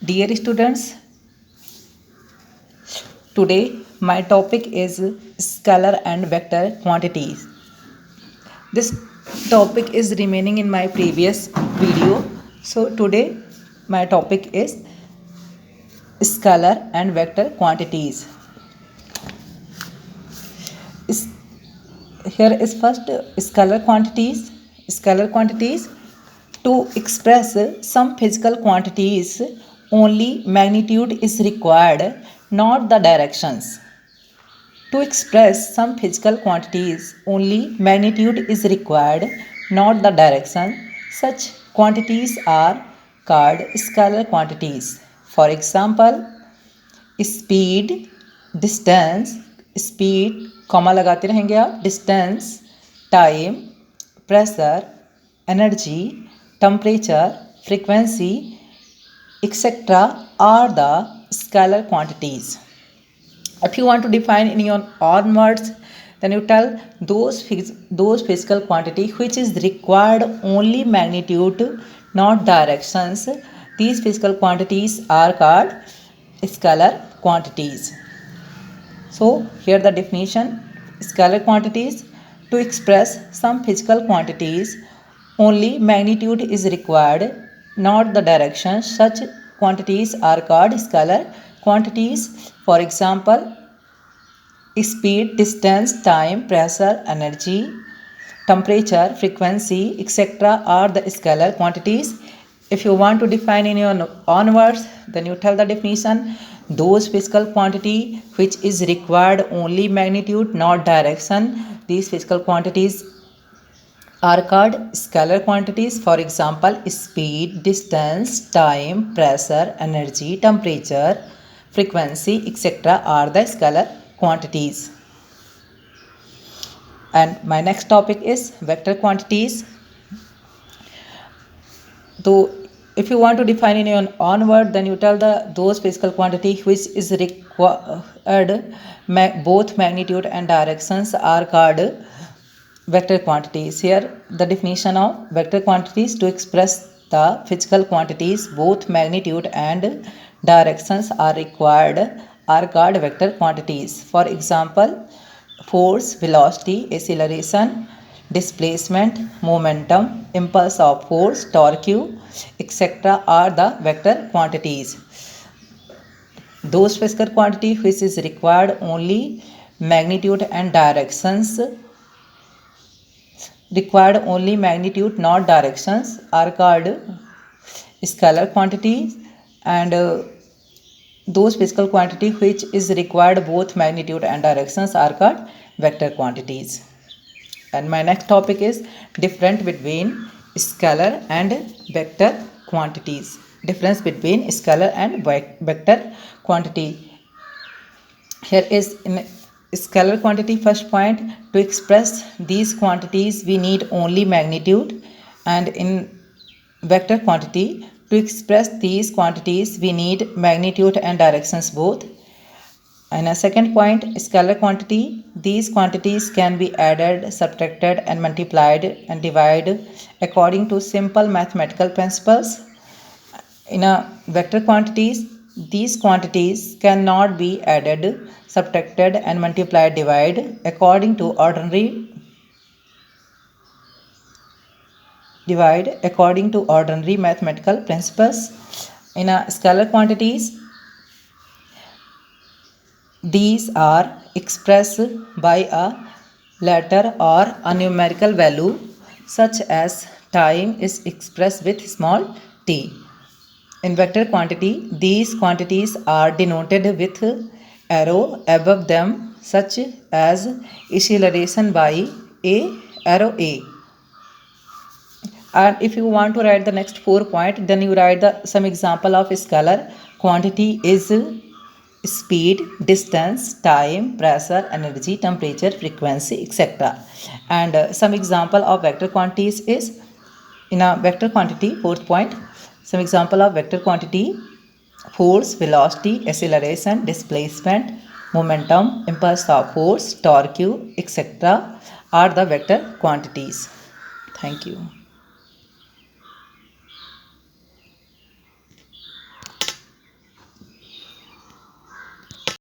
Dear students, today my topic is scalar and vector quantities. This topic is remaining in my previous video. So today my topic is scalar and vector quantities. Here is first scalar quantities. Scalar quantities, to express some physical quantities, only magnitude is required, not the directions. To express some physical quantities, only magnitude is required, not the direction. Such quantities are called scalar quantities. For example, speed, distance, speed, comma लगाते रहेंगे आप, distance, time, pressure, energy, temperature, frequency, etc. are the scalar quantities. If you want to define in your own words, then you tell those physical quantity which is required only magnitude, not directions. These physical quantities are called scalar quantities. So here the definition: scalar quantities, to express some physical quantities, only magnitude is required, not the direction. Such quantities are called scalar quantities. For example, speed, distance, time, pressure, energy, temperature, frequency, etc. are the scalar quantities. If you want to define in your own words, then you tell the definition: those physical quantity which is required only magnitude, not direction. These physical quantities are called scalar quantities. For example, speed, distance, time, pressure, energy, temperature, frequency, etc. are the scalar quantities. And my next topic is vector quantities. So if you want to define in your own word, then you tell those physical quantity which is required both magnitude and directions are called vector quantities. Here the definition of vector quantities: to express the physical quantities both magnitude and directions are required are called vector quantities. For example, force, velocity, acceleration, displacement, momentum, impulse of force, torque, etc. are the vector quantities. Those physical quantity which is required only magnitude and directions, not directions, are called scalar quantities. And those physical quantity which is required both magnitude and directions are called vector quantities. And my next topic is difference between scalar and vector quantities. Difference between scalar and vector quantity. Here is in scalar quantity, first point: to express these quantities we need only magnitude. And in vector quantity, to express these quantities we need magnitude and directions both. And a second point, scalar quantity, these quantities can be added, subtracted, and multiplied and divided according to simple mathematical principles. In a vector quantities, these quantities cannot be added, subtracted, and multiplied, divided according to ordinary mathematical principles. In a scalar quantities, these are expressed by a letter or a numerical value, such as time is expressed with small t. In vector quantity, these quantities are denoted with arrow above them, such as acceleration by a arrow a. And if you want to write the next 4 points, then you write some example of scalar quantity is speed, distance, time, pressure, energy, temperature, frequency, etc. And some example of vector quantities is, in a vector quantity, fourth point, some example of vector quantity: force, velocity, acceleration, displacement, momentum, impulse of force, torque, etc. are the vector quantities. Thank you.